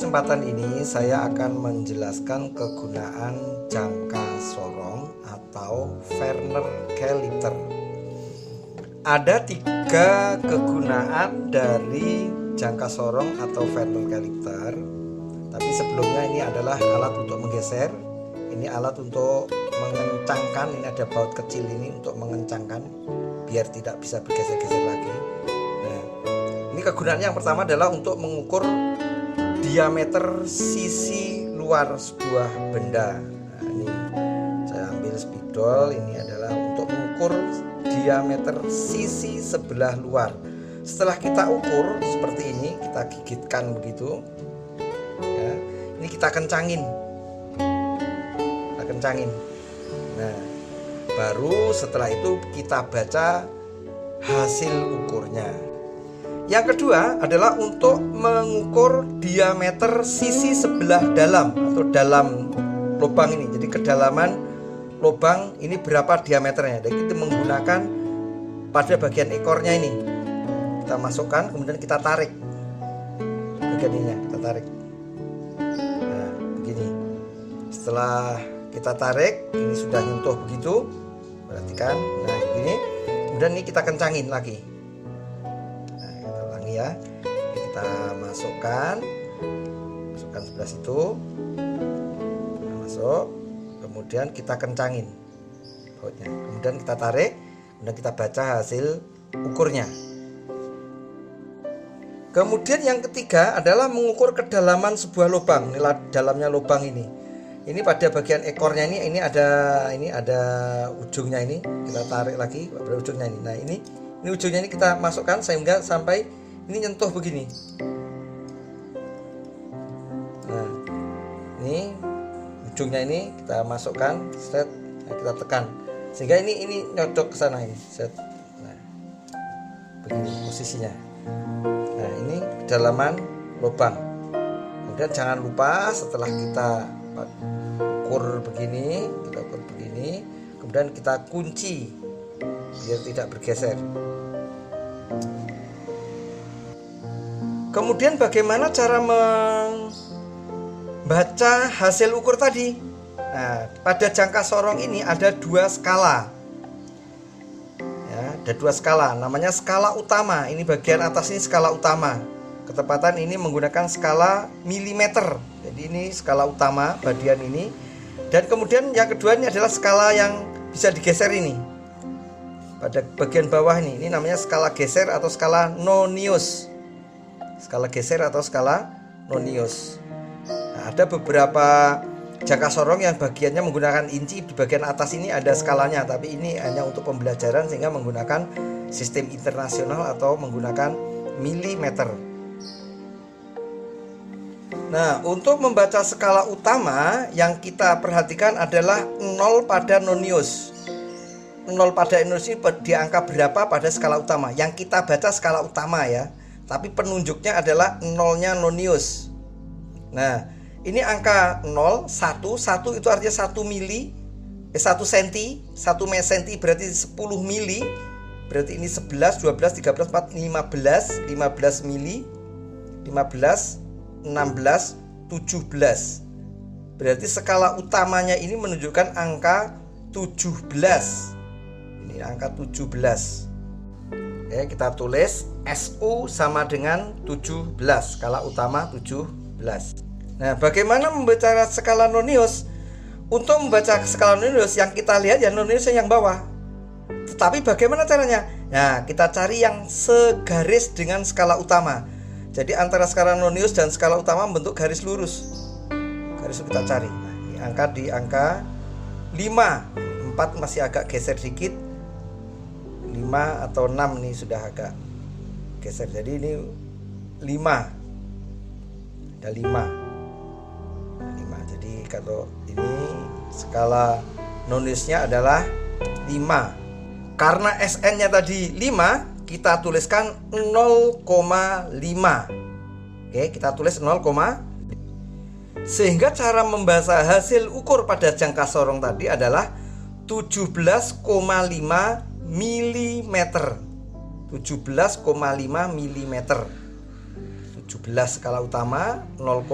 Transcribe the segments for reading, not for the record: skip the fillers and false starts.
kesempatan ini saya akan menjelaskan kegunaan jangka sorong atau Werner Calicter. Ada 3 kegunaan dari jangka sorong atau Werner Calicter. Tapi sebelumnya ini adalah alat untuk menggeser, ini alat untuk mengencangkan, ini ada baut kecil ini untuk mengencangkan biar tidak bisa bergeser-geser lagi. Nah, ini kegunaan yang pertama adalah untuk mengukur diameter sisi luar sebuah benda. Nah, ini saya ambil spidol, ini adalah untuk mengukur diameter sisi sebelah luar. Setelah kita ukur seperti ini, kita gigitkan begitu ya, ini kita kencangin. Nah, baru setelah itu kita baca hasil ukurnya. Yang kedua adalah untuk mengukur diameter sisi sebelah dalam atau dalam lubang ini. Jadi kedalaman lubang ini berapa diameternya. Jadi kita menggunakan pada bagian ekornya ini. Kita masukkan, kemudian kita tarik bagian ininya, kita tarik. Nah, begini. Setelah kita tarik, ini sudah nyentuh begitu. Perhatikan. Nah, ini. Kemudian ini kita kencangin lagi. Nah, kita ulangi ya. Ini kita masukkan sebelah situ. Nah, masuk. Kemudian kita kencangin bautnya. Kemudian kita tarik. Kemudian kita baca hasil ukurnya. Kemudian yang ketiga adalah mengukur kedalaman sebuah lubang. Ini dalamnya lubang ini. Ini pada bagian ekornya ini ada ujungnya ini. Kita tarik lagi pada ujungnya ini. Nah, ini ujungnya ini kita masukkan sehingga sampai ini nyentuh begini. Nah, ini ujungnya ini kita masukkan, set, nah, kita tekan sehingga ini nyodok ke sana ini, set. Nah, begini posisinya. Nah, ini kedalaman lubang. Kemudian jangan lupa setelah kita ukur begini, kemudian kita kunci biar tidak bergeser. Kemudian bagaimana cara membaca hasil ukur tadi? Nah, pada jangka sorong ini ada 2 skala. Ya, ada 2 skala, namanya skala utama. Ini bagian atas ini skala utama. Ketepatan ini menggunakan skala milimeter. Jadi ini skala utama bagian ini. Dan kemudian yang kedua ini adalah skala yang bisa digeser ini. Pada bagian bawah ini namanya skala geser atau skala nonius. Skala geser atau skala nonius. Nah, ada beberapa jangka sorong yang bagiannya menggunakan inci. Di bagian atas ini ada skalanya, tapi ini hanya untuk pembelajaran sehingga menggunakan sistem internasional atau menggunakan milimeter. Nah, untuk membaca skala utama yang kita perhatikan adalah 0 pada nonius. 0 pada nonius ini di angka berapa pada skala utama? Yang kita baca skala utama ya. Tapi penunjuknya adalah 0-nya nonius. Nah, ini angka 0, 1 itu artinya 1 mili, 1 cm, 1 senti berarti 10 mili. Berarti ini 11, 12, 13, 14, 15 mili, 15, 16, 17. Berarti skala utamanya ini menunjukkan angka 17. Ini angka 17. Oke, kita tulis SU sama dengan 17. Skala utama 17. Nah, bagaimana membaca skala nonius? Untuk membaca skala nonius yang kita lihat ya nonius yang bawah. Tetapi bagaimana caranya? Nah, kita cari yang segaris dengan skala utama. Jadi antara skala nonius dan skala utama membentuk garis lurus. Garis kita cari. Nah, ini angka di angka 5. 4 masih agak geser dikit. 5 atau 6 nih sudah agak geser. Jadi ini 5. Ada 5. 5. Jadi kalau ini skala noniusnya adalah 5. Karena SN-nya tadi 5, kita tuliskan 0,5. Oke, kita tulis 0,5. Sehingga cara membaca hasil ukur pada jangka sorong tadi adalah 17,5 mm. 17,5 mm. 17 skala utama, 0,5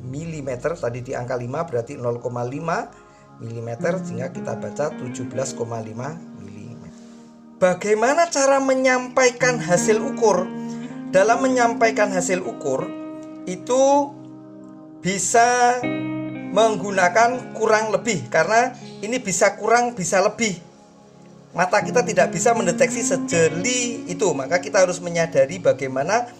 mm, tadi di angka 5 berarti 0,5 mm, sehingga kita baca 17,5 mm. Bagaimana cara menyampaikan hasil ukur? Dalam menyampaikan hasil ukur itu bisa menggunakan kurang lebih, karena ini bisa kurang bisa lebih. Mata kita tidak bisa mendeteksi sejeli itu, maka kita harus menyadari bagaimana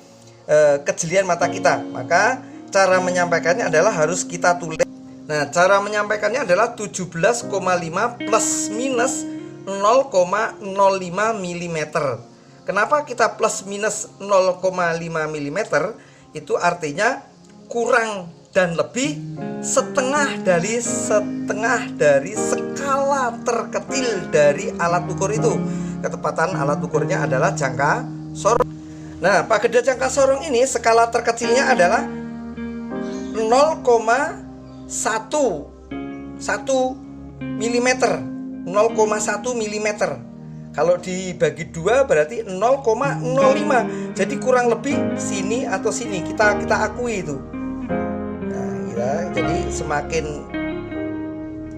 kejelian mata kita. Maka cara menyampaikannya adalah harus kita tulis. Nah, cara menyampaikannya adalah 17,5 plus minus 0,05 mm. Kenapa kita plus minus 0,5 mm? Itu artinya kurang dan lebih setengah dari skala terkecil dari alat ukur itu. Ketepatan alat ukurnya adalah jangka sorong. Nah, pada jangka sorong ini skala terkecilnya adalah 0,1 mm. 0,1 mm. Kalau dibagi 2 berarti 0,05. Jadi kurang lebih sini atau sini, kita akui itu. Jadi semakin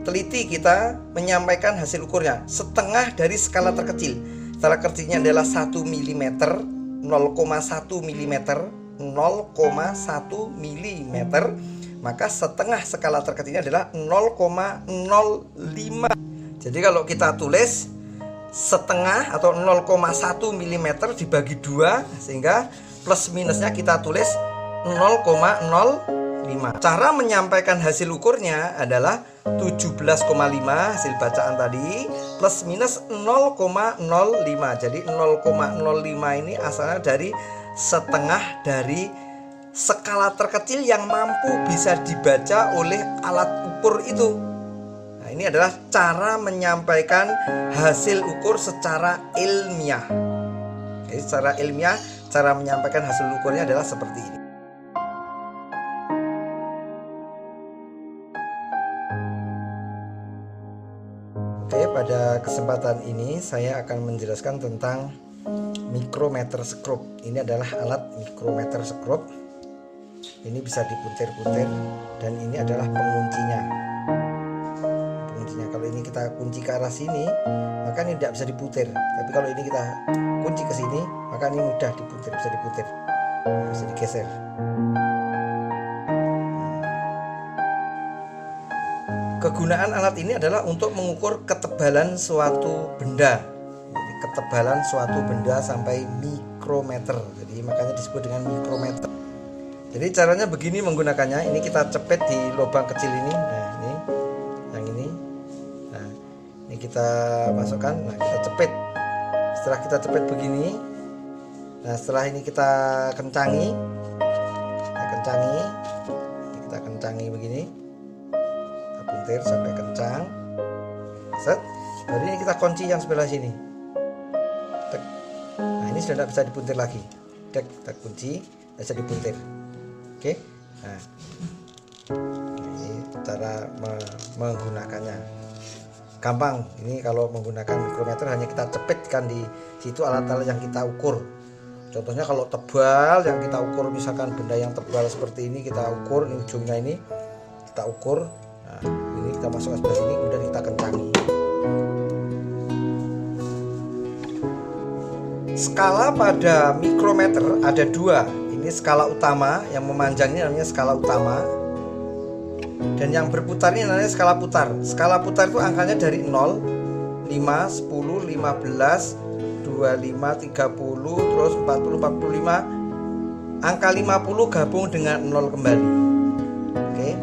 teliti kita menyampaikan hasil ukurnya. Setengah dari skala terkecil. Skala terkecilnya adalah 1 mm, 0,1 mm, 0,1 mm. Maka setengah skala terkecilnya adalah 0,05. Jadi kalau kita tulis setengah atau 0,1 mm dibagi 2, sehingga plus minusnya kita tulis 0,05. Cara menyampaikan hasil ukurnya adalah 17,5 hasil bacaan tadi plus minus 0,05. Jadi 0,05 ini asalnya dari setengah dari skala terkecil yang mampu bisa dibaca oleh alat ukur itu. Nah, ini adalah cara menyampaikan hasil ukur secara ilmiah. Jadi secara ilmiah, cara menyampaikan hasil ukurnya adalah seperti ini. Oke, pada kesempatan ini saya akan menjelaskan tentang micrometer scope. Ini adalah alat micrometer scope. Ini bisa diputer-puter dan ini adalah penguncinya. Kalau ini kita kunci ke arah sini, maka ini tidak bisa diputer. Tapi kalau ini kita kunci ke sini, maka ini mudah diputer, bisa diputer, bisa digeser. Kegunaan alat ini adalah untuk mengukur ketebalan suatu benda. Jadi ketebalan suatu benda sampai mikrometer. Jadi makanya disebut dengan mikrometer. Jadi caranya begini menggunakannya. Ini kita cepet di lubang kecil ini. Nah, ini yang ini. Nah, ini kita masukkan. Nah, kita cepet. Setelah kita cepet begini. Nah, setelah ini kita kencangi. Kita kencangi begini. Puntir sampai kencang. Set. Baru ini kita kunci yang sebelah sini. Tek. Nah, ini sudah tidak bisa dipuntir lagi. Tek, kita kunci, tidak bisa dipuntir. Oke. Nah, ini cara menggunakannya. Gampang. Ini kalau menggunakan mikrometer hanya kita cepetkan di situ alat-alat yang kita ukur. Contohnya kalau tebal yang kita ukur, misalkan benda yang tebal seperti ini kita ukur, ini ujungnya ini kita ukur. Nah, ini kita masukkan sebelah sini, kemudian kita kencangi. Skala pada mikrometer ada dua. Ini skala utama, yang memanjangnya namanya skala utama, dan yang berputar ini namanya skala putar. Skala putar itu angkanya dari 0, 5, 10, 15, 25, 30, terus 40, 45. Angka 50 gabung dengan 0 kembali. Oke.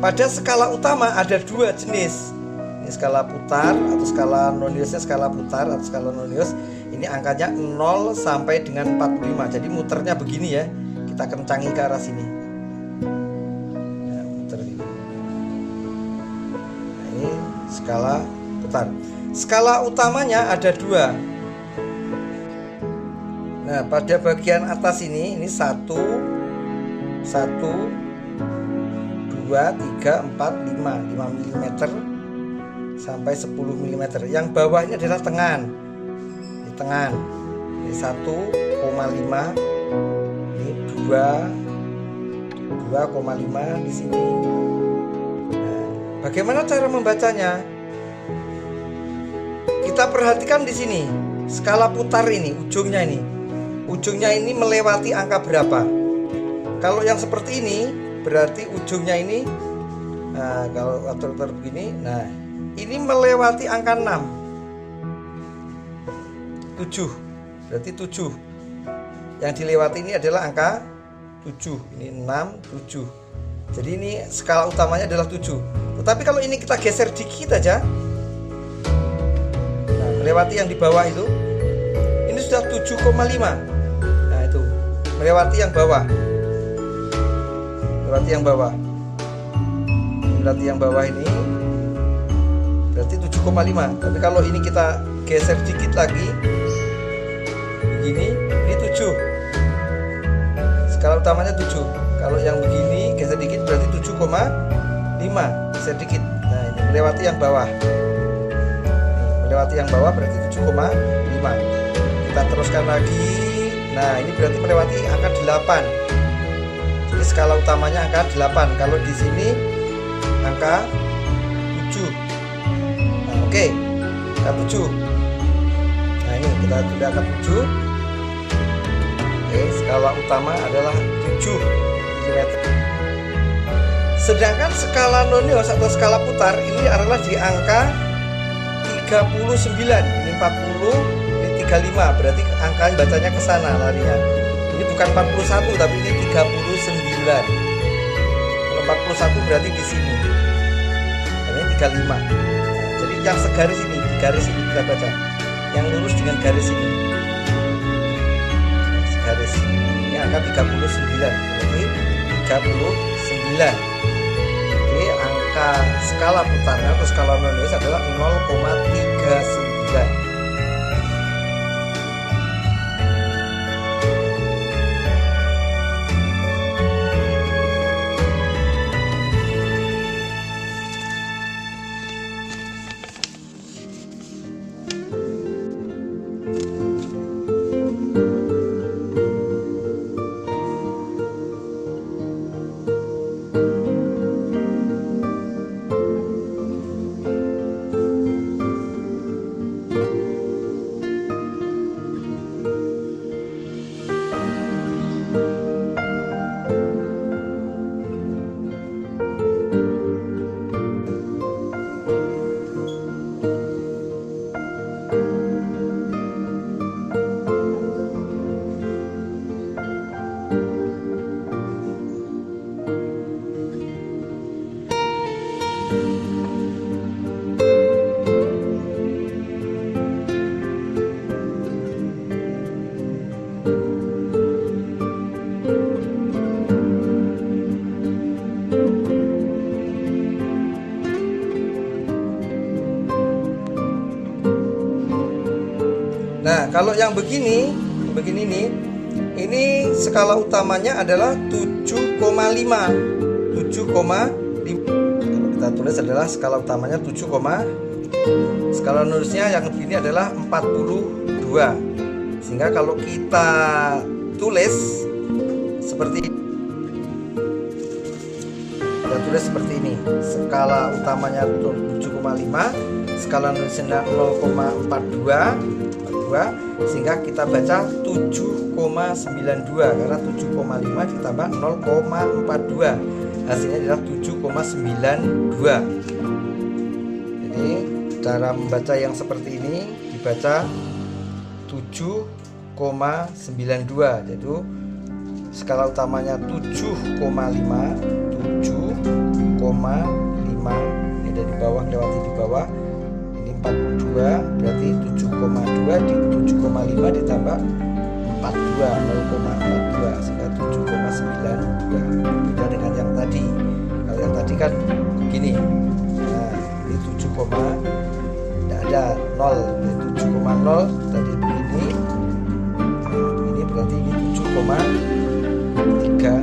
Pada skala utama ada dua jenis. Ini skala putar atau skala noniusnya, skala putar atau skala nonius. Ini angkanya 0 sampai dengan 45. Jadi muternya begini ya. Kita kencangi ke arah sini. Nah, muter ini. Nah, ini skala putar. Skala utamanya ada dua. Nah, pada bagian atas ini 1, 2, 3, 4, 5 mm sampai 10 mm. Yang bawah ini adalah tengan. Ini tengan. Ini 1,5 2,5 di sini. Nah, bagaimana cara membacanya? Kita perhatikan di sini skala putar ini, ujungnya ini melewati angka berapa? Kalau yang seperti ini berarti ujungnya ini, nah, kalau atur begini, nah ini melewati angka 6, 7, berarti 7. Yang dilewati ini adalah angka 7, ini 6, 7. Jadi ini skala utamanya adalah 7. Tetapi kalau ini kita geser dikit aja, nah, melewati yang di bawah itu, ini sudah 7,5. Nah itu, melewati yang bawah. Melewati yang bawah ini berarti 7,5. Tapi kalau ini kita geser dikit lagi, begini, ini 7. Skala utamanya 7. Kalau yang begini geser dikit berarti 7,5. Geser dikit. Nah, ini melewati yang bawah. Melewati yang bawah berarti 7,5. Kita teruskan lagi. Nah, ini berarti melewati angka 8. Jadi skala utamanya angka 8. Kalau di sini angka 7. Nah, oke. Angka 7. Nah, ini kita sudah angka 7. Oke, skala utama adalah 7 mm. Sedangkan skala nonius atau skala putar ini adalah di angka 39. Ini 40, ini 35. Berarti angka bacanya ke sana larinya. Ini bukan 41 tapi ini 39. Kalau 41 berarti di sini. Ini 35. Nah, jadi yang segaris ini, di garis ini kita baca. Yang lurus dengan garis ini. Garis. Ini angka 39. Berarti 39. Jadi angka skala putarnya atau skala nonius adalah 0,39. Nah, kalau yang begini nih, ini skala utamanya adalah 7,5. 7,5. Kalau kita tulis adalah skala utamanya 7, skala noniusnya yang begini adalah 42. Sehingga kalau kita tulis seperti ini, skala utamanya 7,5, skala noniusnya 0,42, sehingga kita baca 7,92 karena 7,5 ditambah 0,42 hasilnya adalah 7,92. Jadi cara membaca yang seperti ini dibaca 7,92. Jadi skala utamanya 7,5, 7,5. Ini dari bawah lewati di bawah. 42 berarti 7,2 di 7,5 ditambah 42, 0,42 sehingga 7,92. Beda dengan yang tadi. Kalau yang tadi kan gini. Nah, ini 7, tidak ada 0, 7,0 tadi begini. Nah, ini berarti ini 7,3